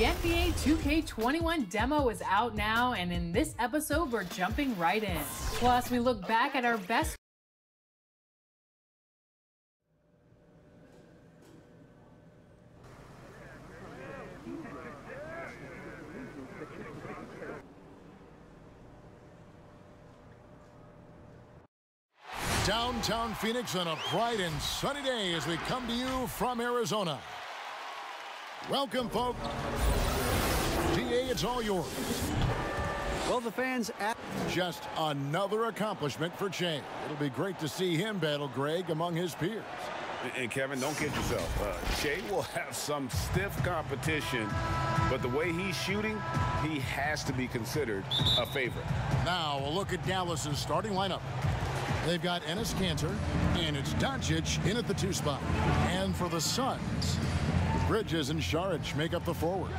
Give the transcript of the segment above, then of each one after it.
The NBA 2K21 demo is out now, and in this episode, we're jumping right in. Plus, we look back at our best. Downtown Phoenix on a bright and sunny day as we come to you from Arizona. Welcome, folks. DA, it's all yours. Well, the fans at just another accomplishment for Che. It'll be great to see him battle Greg among his peers. And Kevin, don't kid yourself. Che will have some stiff competition, but the way he's shooting, he has to be considered a favorite. Now, a look at Dallas's starting lineup. They've got Enes Kanter, and it's Doncic in at the 2 spot. And for the Suns, Bridges and Saric make up the forwards.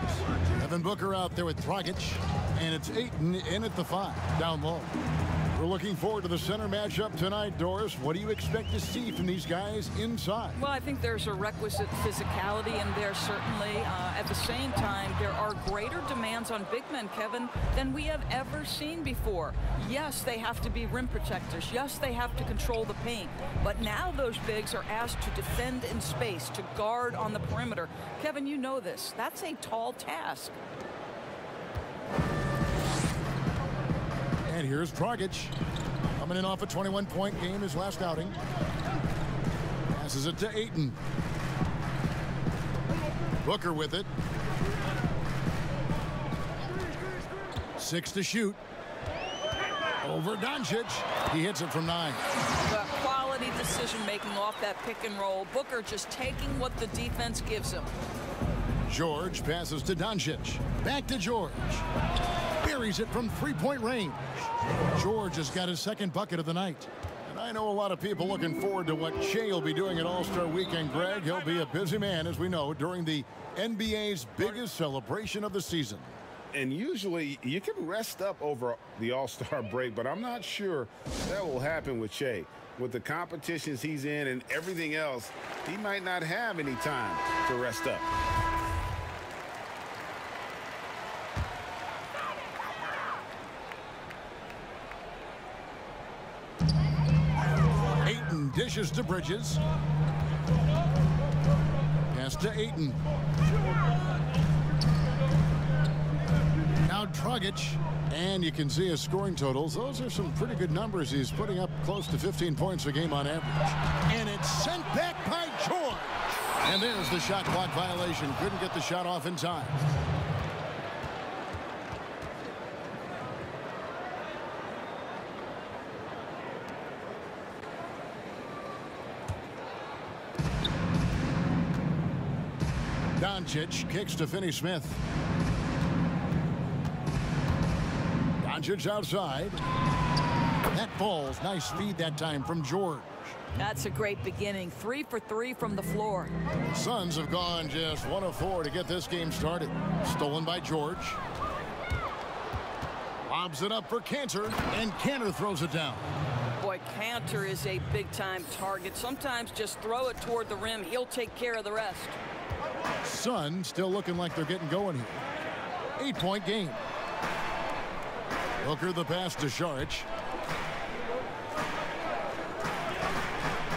Devin Booker out there with Dragic, and it's Ayton in at the 5, down low. We're looking forward to the center matchup tonight, Doris. What do you expect to see from these guys inside? Well, I think there's a requisite physicality in there, certainly. At the same time, there are greater demands on big men, Kevin, than we have ever seen before. Yes, they have to be rim protectors. Yes, they have to control the paint. But now those bigs are asked to defend in space, to guard on the perimeter. Kevin, you know this. That's a tall task. And here's Dragic, coming in off a 21-point game his last outing. Passes it to Ayton. Booker with it. 6 to shoot. Over Doncic. He hits it from 9. The quality decision-making off that pick and roll. Booker just taking what the defense gives him. George passes to Doncic. Back to George. Buries it from 3-point range. George has got his second bucket of the night. And I know a lot of people looking forward to what Shea will be doing at All-Star Weekend, Greg. He'll be a busy man, as we know, during the NBA's biggest celebration of the season. And usually you can rest up over the All-Star break, but I'm not sure that will happen with Shea. With the competitions he's in and everything else, he might not have any time to rest up. Dishes to Bridges. Pass to Ayton. Now Dragic. And you can see his scoring totals. Those are some pretty good numbers. He's putting up close to 15 points a game on average. And it's sent back by George. And there's the shot clock violation. Couldn't get the shot off in time. Doncic kicks to Finney-Smith. Doncic outside. That falls. Nice feed that time from George. That's a great beginning. 3 for 3 from the floor. Suns have gone just 1 of 4 to get this game started. Stolen by George. Lobs it up for Kanter, and Kanter throws it down. Boy, Kanter is a big-time target. Sometimes just throw it toward the rim. He'll take care of the rest. Suns still looking like they're getting going here. 8-point game. Booker the pass to Saric.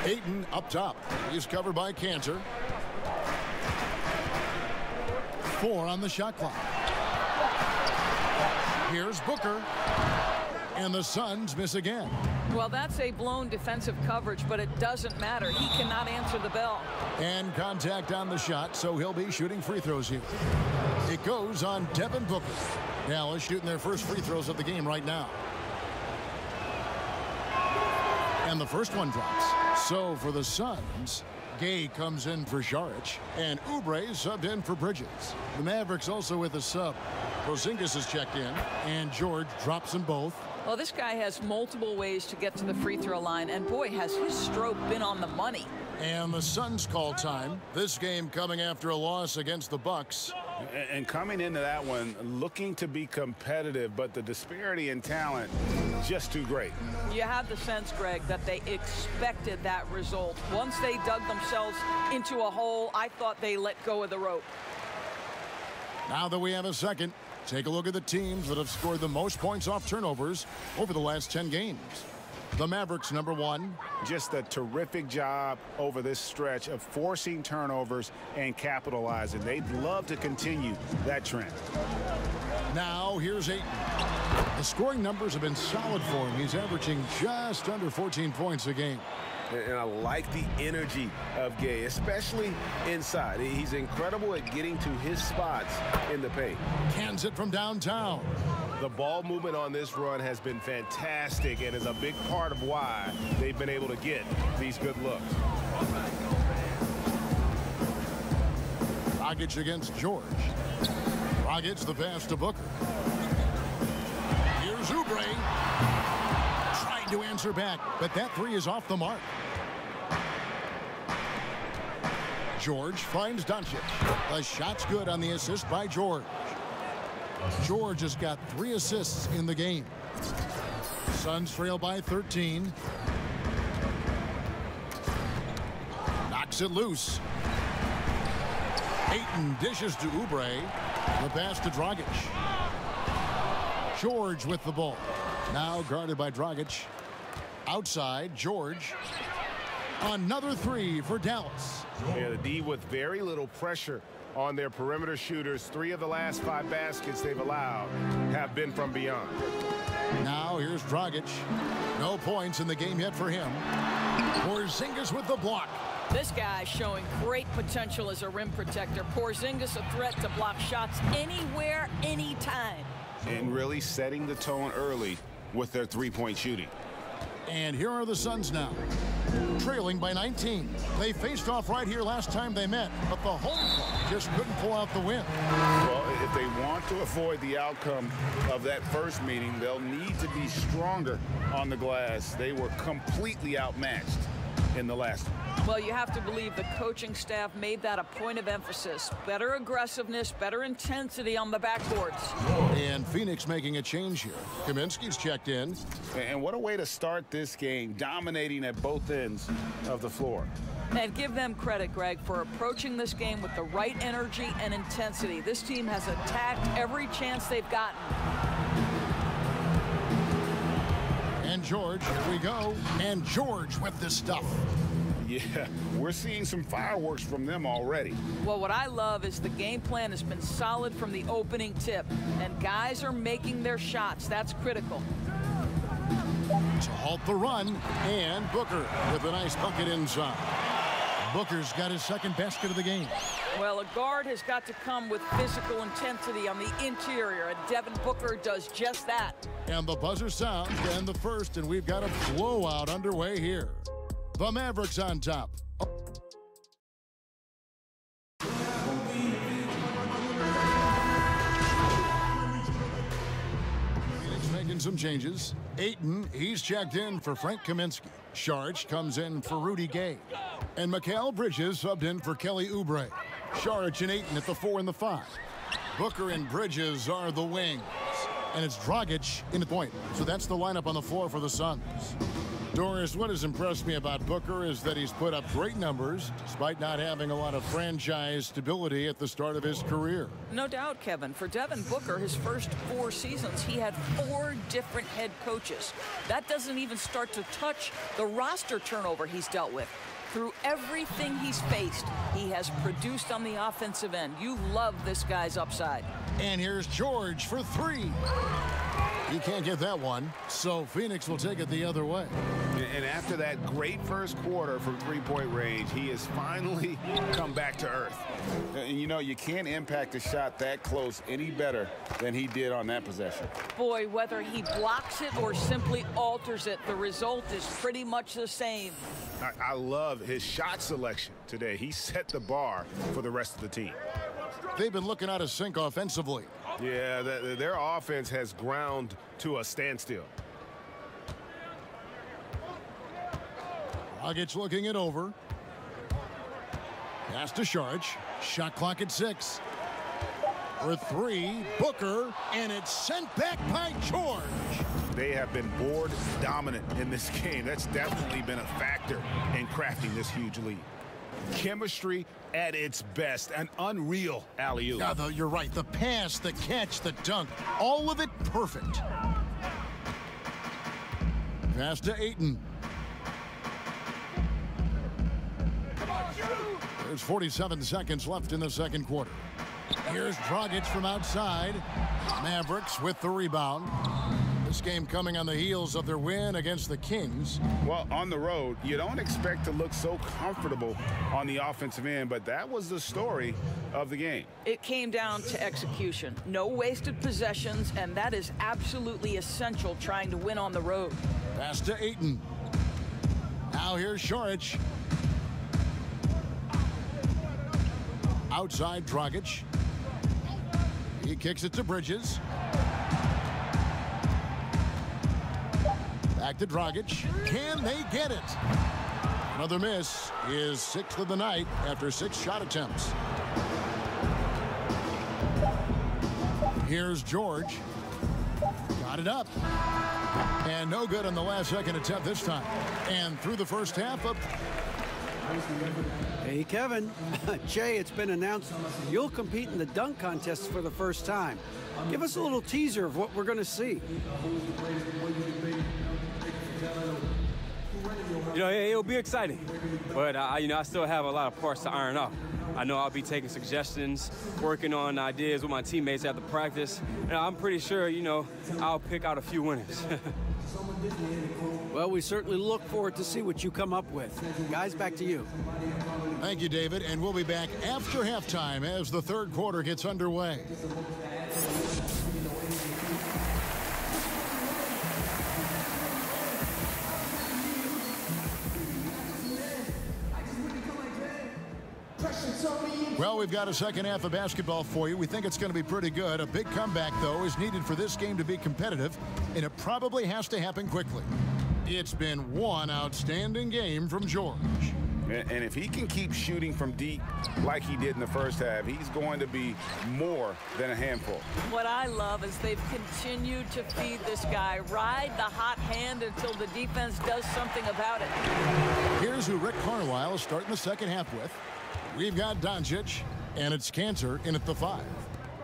Ayton up top. He's covered by Kanter. 4 on the shot clock. Here's Booker. And the Suns miss again. Well, that's a blown defensive coverage, but it doesn't matter. He cannot answer the bell. And contact on the shot, so he'll be shooting free throws here. It goes on Devin Booker. Dallas shooting their first free throws of the game right now. And the first one drops. So for the Suns, Gay comes in for Saric, and Oubre subbed in for Bridges. The Mavericks also with a sub. Porzingis has checked in, and George drops them both. Well, this guy has multiple ways to get to the free throw line, and boy, has his stroke been on the money. And the Suns call time. This game coming after a loss against the Bucks. And coming into that one, looking to be competitive, but the disparity in talent, just too great. You have the sense, Greg, that they expected that result. Once they dug themselves into a hole, I thought they let go of the rope. Now that we have a second, take a look at the teams that have scored the most points off turnovers over the last 10 games. The Mavericks, number 1. Just a terrific job over this stretch of forcing turnovers and capitalizing. They'd love to continue that trend. Now here's Ayton. The scoring numbers have been solid for him. He's averaging just under 14 points a game. And I like the energy of Gay, especially inside. He's incredible at getting to his spots in the paint. Cans it from downtown. The ball movement on this run has been fantastic and is a big part of why they've been able to get these good looks. Dragic against George. Dragic the pass to Booker. Here's Oubre. Trying to answer back, but that three is off the mark. George finds Doncic. The shot's good on the assist by George. George has got 3 assists in the game. Suns trail by 13. Knocks it loose. Ayton dishes to Oubre. The pass to Dragic. George with the ball. Now guarded by Dragic. Outside, George. Another 3 for Dallas. Yeah, the D with very little pressure on their perimeter shooters. 3 of the last 5 baskets they've allowed have been from beyond. Now here's Dragic. No points in the game yet for him. Porzingis with the block. This guy's showing great potential as a rim protector. Porzingis a threat to block shots anywhere, anytime. And really setting the tone early with their 3-point shooting. And here are the Suns now, trailing by 19. They faced off right here last time they met, but the home club just couldn't pull out the win. Well, if they want to avoid the outcome of that first meeting, they'll need to be stronger on the glass. They were completely outmatched in the last one. Well, you have to believe the coaching staff made that a point of emphasis. Better aggressiveness, better intensity on the backboards. And Phoenix making a change here. Kaminsky's checked in. And what a way to start this game, dominating at both ends of the floor. And give them credit, Greg, for approaching this game with the right energy and intensity. This team has attacked every chance they've gotten. And George, here we go. And George with the stuff. Yeah, we're seeing some fireworks from them already. Well, what I love is the game plan has been solid from the opening tip, and guys are making their shots. That's critical. To halt the run, and Booker with a nice bucket inside. Booker's got his second basket of the game. Well, a guard has got to come with physical intensity on the interior, and Devin Booker does just that. And the buzzer sounds to end the first, and we've got a blowout underway here. The Mavericks on top. Phoenix making some changes. Ayton, he's checked in for Frank Kaminsky. Saric comes in for Rudy Gay. And Mikal Bridges subbed in for Kelly Oubre. Saric and Ayton at the 4 and the 5. Booker and Bridges are the wings. And it's Dragic in the point. So that's the lineup on the floor for the Suns. Doris, what has impressed me about Booker is that he's put up great numbers despite not having a lot of franchise stability at the start of his career. No doubt, Kevin. For Devin Booker, his first 4 seasons, he had 4 different head coaches. That doesn't even start to touch the roster turnover he's dealt with. Through everything he's faced, he has produced on the offensive end. You love this guy's upside. And here's George for 3. He can't get that one, so Phoenix will take it the other way. And after that great first quarter from 3-point range, he has finally come back to earth. And you know, you can't impact a shot that close any better than he did on that possession. Boy, whether he blocks it or simply alters it, the result is pretty much the same. I love his shot selection today. He set the bar for the rest of the team. They've been looking out of sync offensively. Yeah, their offense has ground to a standstill. Dragic looking it over. Pass to Saric. Shot clock at 6. For 3, Booker, and it's sent back by George. They have been board dominant in this game. That's definitely been a factor in crafting this huge lead. Chemistry at its best. An unreal alley-oop. Yeah, though, you're right. The pass, the catch, the dunk, all of it perfect. Pass to Ayton. There's 47 seconds left in the second quarter. Here's Dragic from outside. Mavericks with the rebound. This game coming on the heels of their win against the Kings. Well, on the road, you don't expect to look so comfortable on the offensive end, but that was the story of the game. It came down to execution. No wasted possessions, and that is absolutely essential trying to win on the road. Pass to Ayton. Now here's Šarić. Outside Dragic. He kicks it to Bridges. Back to Dragic. Can they get it? Another miss. His 6th of the night after 6 shot attempts. Here's George. Got it up. And no good on the last second attempt this time. And through the first half of... Hey, Kevin. Jay, it's been announced you'll compete in the dunk contest for the first time. Give us a little teaser of what we're going to see. You know, it'll be exciting, but you know, I still have a lot of parts to iron out. I know I'll be taking suggestions, working on ideas with my teammates after practice, and I'm pretty sure, you know, I'll pick out a few winners. Well, we certainly look forward to see what you come up with. Guys, back to you. Thank you, David, and we'll be back after halftime as the third quarter gets underway. Well, we've got a second half of basketball for you. We think it's going to be pretty good. A big comeback, though, is needed for this game to be competitive, and it probably has to happen quickly. It's been one outstanding game from George. And if he can keep shooting from deep like he did in the first half, he's going to be more than a handful. What I love is they've continued to feed this guy, ride the hot hand until the defense does something about it. Here's who Rick Carlisle is starting the second half with. We've got Doncic, and it's Cantor in at the 5.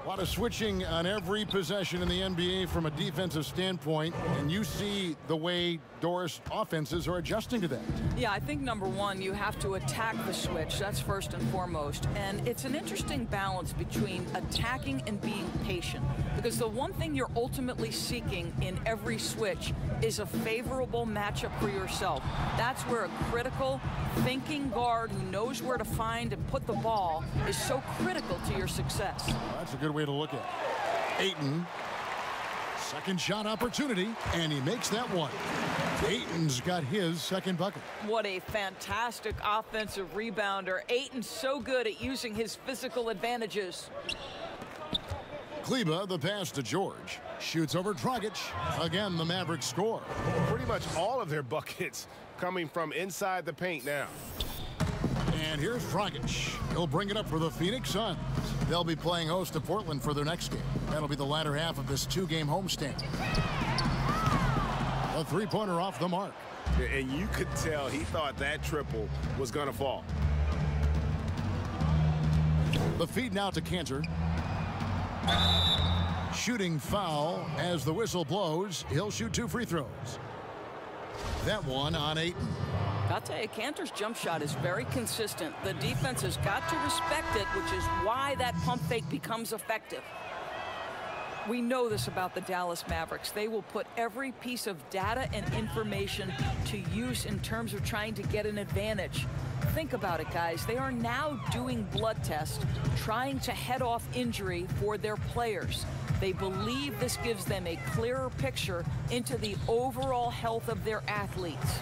A lot of switching on every possession in the NBA from a defensive standpoint, and you see the way Doris offenses are adjusting to that. Yeah, I think number one, you have to attack the switch. That's first and foremost. And it's an interesting balance between attacking and being patient. Because the one thing you're ultimately seeking in every switch is a favorable matchup for yourself. That's where a critical thinking guard who knows where to find and put the ball is so critical to your success. Well, that's a good way to look at it. Ayton, second shot opportunity, and he makes that one. Ayton's got his second bucket. What a fantastic offensive rebounder. Ayton's so good at using his physical advantages. Kleba, the pass to George. Shoots over Dragic. Again, the Mavericks score. Pretty much all of their buckets coming from inside the paint now. And here's Dragic. He'll bring it up for the Phoenix Suns. They'll be playing host to Portland for their next game. That'll be the latter half of this 2-game homestand. A three-pointer off the mark. And you could tell he thought that triple was going to fall. The feed now to Cantor. Shooting foul as the whistle blows. He'll shoot 2 free throws. That one on Ayton. I'll tell you, Cantor's jump shot is very consistent. The defense has got to respect it, which is why that pump fake becomes effective. We know this about the Dallas Mavericks. They will put every piece of data and information to use in terms of trying to get an advantage. Think about it, guys. They are now doing blood tests, trying to head off injury for their players. They believe this gives them a clearer picture into the overall health of their athletes.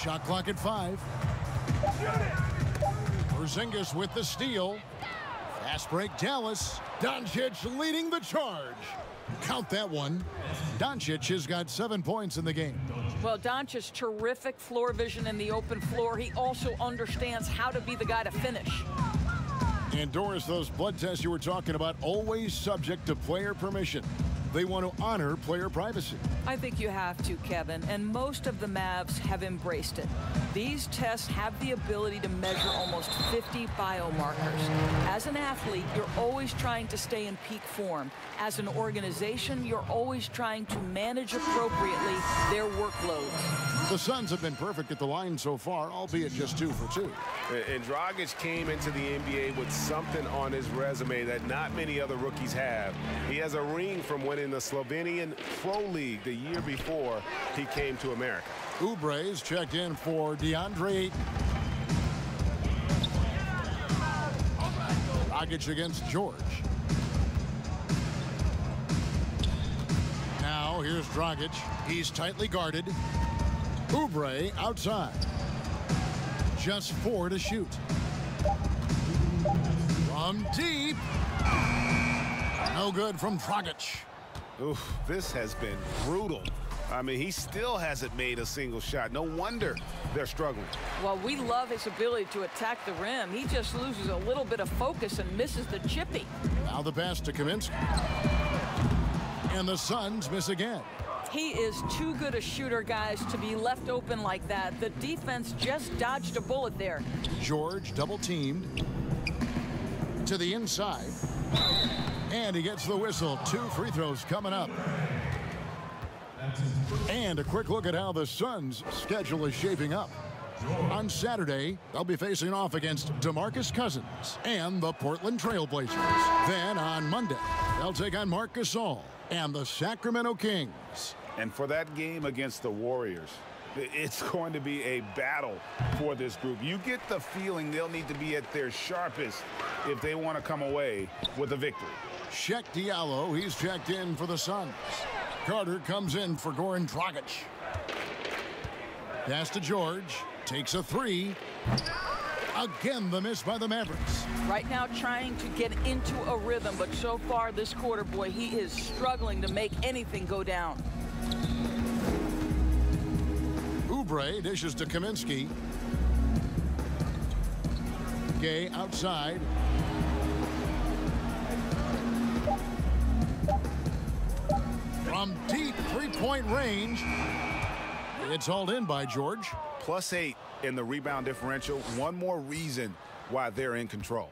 Shot clock at 5. Porzingis with the steal. Fast break Dallas. Doncic leading the charge. Count that one. Doncic has got 7 points in the game. Well, Doncic, terrific floor vision in the open floor. He also understands how to be the guy to finish. And Doris, those blood tests you were talking about, always subject to player permission. they want to honor player privacy. I think you have to, Kevin, and most of the Mavs have embraced it. These tests have the ability to measure almost 50 biomarkers. As an athlete, you're always trying to stay in peak form. As an organization, you're always trying to manage appropriately their workloads. The Suns have been perfect at the line so far, albeit just 2 for 2. And Dragic came into the NBA with something on his resume that not many other rookies have. He has a ring from winning the Slovenian Pro League the year before he came to America. Oubre's checked in for DeAndre Ayton. Dragic against George. Now here's Dragic. He's tightly guarded. Oubre outside. Just 4 to shoot. From deep. No good from Dragic. Oof, this has been brutal. I mean, he still hasn't made a single shot. No wonder they're struggling. Well, we love his ability to attack the rim. He just loses a little bit of focus and misses the chippy. Now the pass to Kaminsky. And the Suns miss again. He is too good a shooter, guys, to be left open like that. The defense just dodged a bullet there. George double teamed to the inside. And he gets the whistle. 2 free throws coming up. And a quick look at how the Suns' schedule is shaping up. On Saturday, they'll be facing off against DeMarcus Cousins and the Portland Trail Blazers. Then on Monday, they'll take on Marc Gasol and the Sacramento Kings. And for that game against the Warriors, it's going to be a battle for this group. You get the feeling they'll need to be at their sharpest if they want to come away with a victory. Shek Diallo, he's checked in for the Suns. Carter comes in for Goran Dragic. Pass to George. Takes a 3. Again, the miss by the Mavericks. Right now trying to get into a rhythm, but so far this quarter, boy, he is struggling to make anything go down. Oubre dishes to Kaminsky. Gay outside. From deep 3-point range. It's hauled in by George. +8 in the rebound differential. One more reason why they're in control.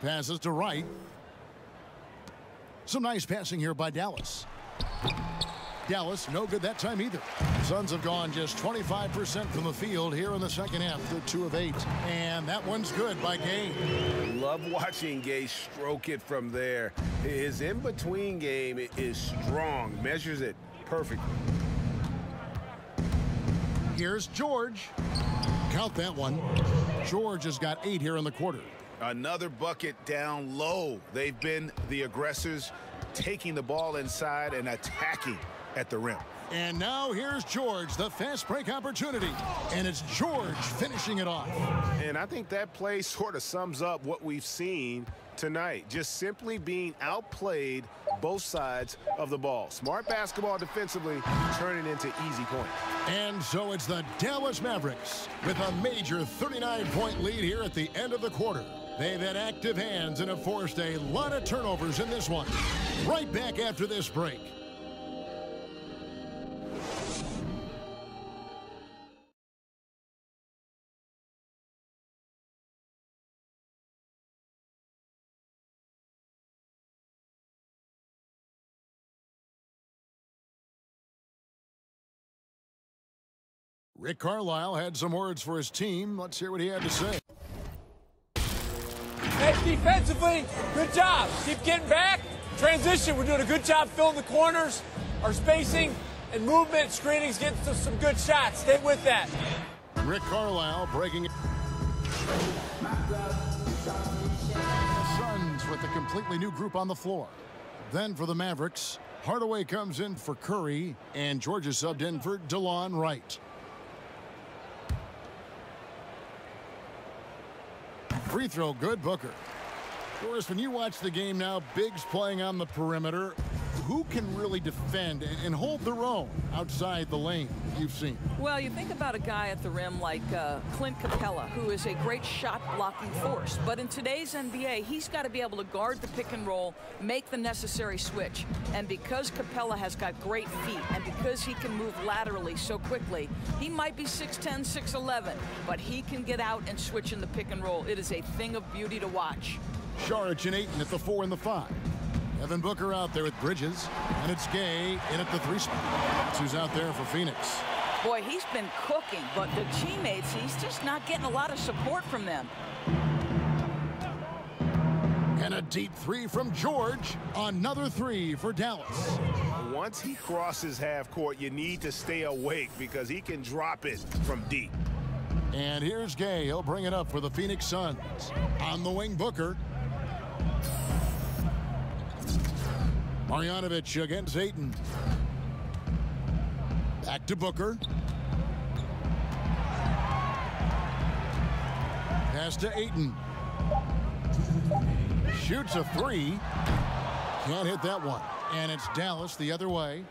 Passes to Wright. Some nice passing here by Dallas. Dallas, no good that time either. Suns have gone just 25% from the field here in the second half. They're 2 of 8. And that one's good by Gay. Love watching Gay stroke it from there. His in-between game is strong. Measures it perfectly. Here's George. Count that one. George has got 8 here in the quarter. Another bucket down low. They've been the aggressors, taking the ball inside and attacking at the rim. And now here's George, the fast break opportunity. And it's George finishing it off. And I think that play sort of sums up what we've seen tonight. Just simply being outplayed both sides of the ball. Smart basketball defensively, turning into easy points. And so it's the Dallas Mavericks with a major 39-point lead here at the end of the quarter. They've had active hands and have forced a lot of turnovers in this one. Right back after this break. Rick Carlisle had some words for his team. Let's hear what he had to say. Hey, defensively, good job. Keep getting back. Transition, we're doing a good job filling the corners. Our spacing and movement, screenings, getting some good shots. Stay with that. Rick Carlisle breaking it. The Suns with a completely new group on the floor. Then for the Mavericks, Hardaway comes in for Curry, and Georgia subbed in for DeLon Wright. Free throw good, Booker. Doris, when you watch the game now, Biggs playing on the perimeter, who can really defend and hold their own outside the lane you've seen? Well, you think about a guy at the rim like Clint Capella, who is a great shot-blocking force. But in today's NBA, he's got to be able to guard the pick and roll, make the necessary switch. And because Capella has got great feet and because he can move laterally so quickly, he might be 6'10", 6'11", but he can get out and switch in the pick and roll. It is a thing of beauty to watch. Saric and Ayton at the 4 and the 5. Evan Booker out there with Bridges, and it's Gay in at the 3 spot. That's who's out there for Phoenix. Boy, he's been cooking, but the teammates, he's just not getting a lot of support from them. And a deep 3 from George. Another 3 for Dallas. Once he crosses half court, you need to stay awake because he can drop it from deep. And here's Gay. He'll bring it up for the Phoenix Suns. On the wing, Booker. Marjanovic against Ayton. Back to Booker. Pass to Ayton. Shoots a 3. Can't hit that one. And it's Dallas the other way.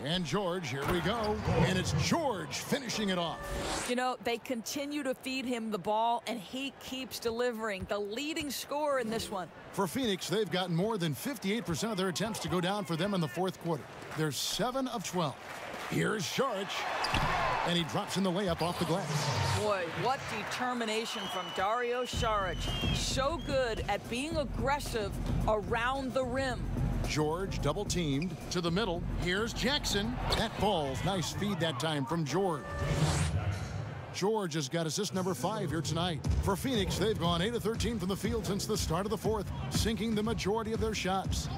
And George, here we go. And it's George finishing it off. You know, they continue to feed him the ball, and he keeps delivering. The leading scorer in this one. For Phoenix, they've gotten more than 58% of their attempts to go down for them in the fourth quarter. They're 7 of 12. Here's Saric. And he drops in the layup off the glass. Boy, what determination from Dario Saric. So good at being aggressive around the rim. George double teamed to the middle. Here's Jackson. That falls. Nice feed that time from George. George has got assist number 5 here tonight. For Phoenix, they've gone 8 of 13 from the field since the start of the fourth, sinking the majority of their shots.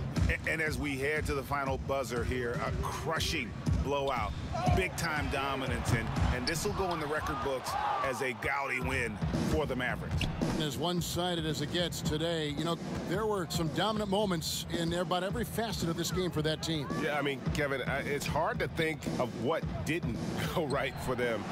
And as we head to the final buzzer here, a crushing blowout, big-time dominance, and this will go in the record books as a gaudy win for the Mavericks. As one-sided as it gets today, you know, there were some dominant moments in about every facet of this game for that team. Yeah, I mean, Kevin, it's hard to think of what didn't go right for them.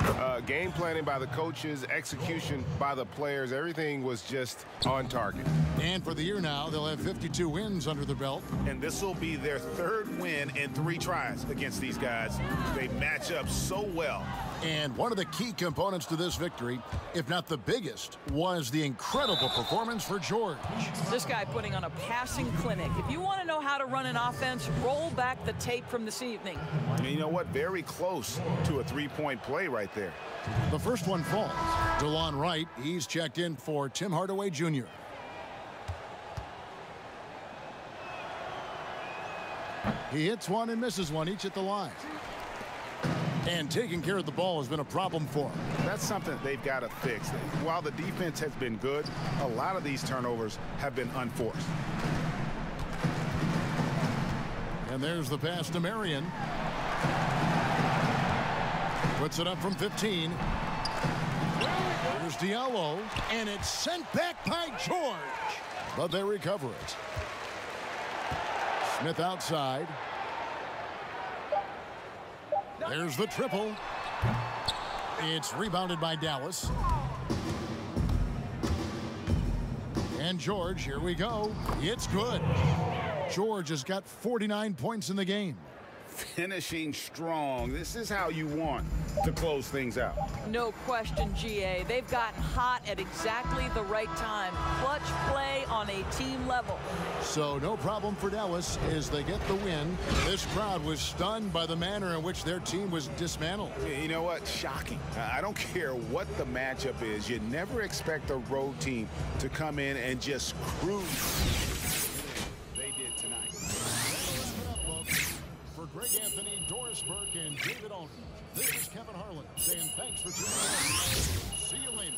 Game planning by the coaches, execution by the players, everything was just on target. And for the year now, they'll have 52 wins under the belt. And this will be their 3rd win in 3 tries against these guys. They match up so well. And one of the key components to this victory, if not the biggest, was the incredible performance for George. This guy putting on a passing clinic. If you want to know how to run an offense, roll back the tape from this evening. And you know what? Very close to a 3-point play right there. The first one falls. DeLon Wright, he's checked in for Tim Hardaway Jr. He hits one and misses one, each at the line. And taking care of the ball has been a problem for him. That's something they've got to fix. While the defense has been good, a lot of these turnovers have been unforced. And there's the pass to Marion. Puts it up from 15. Here's Diallo, and it's sent back by George. But they recover it. Smith outside. There's the triple. It's rebounded by Dallas. And George, here we go. It's good. George has got 49 points in the game. Finishing strong. This is how you want to close things out. No question, GA. They've gotten hot at exactly the right time. Clutch play on a team level. So no problem for Dallas as they get the win. This crowd was stunned by the manner in which their team was dismantled. You know what? Shocking. I don't care what the matchup is. You never expect a road team to come in and just cruise. Greg Anthony, Doris Burke, and David Alton. This is Kevin Harlan saying thanks for tuning in. See you later.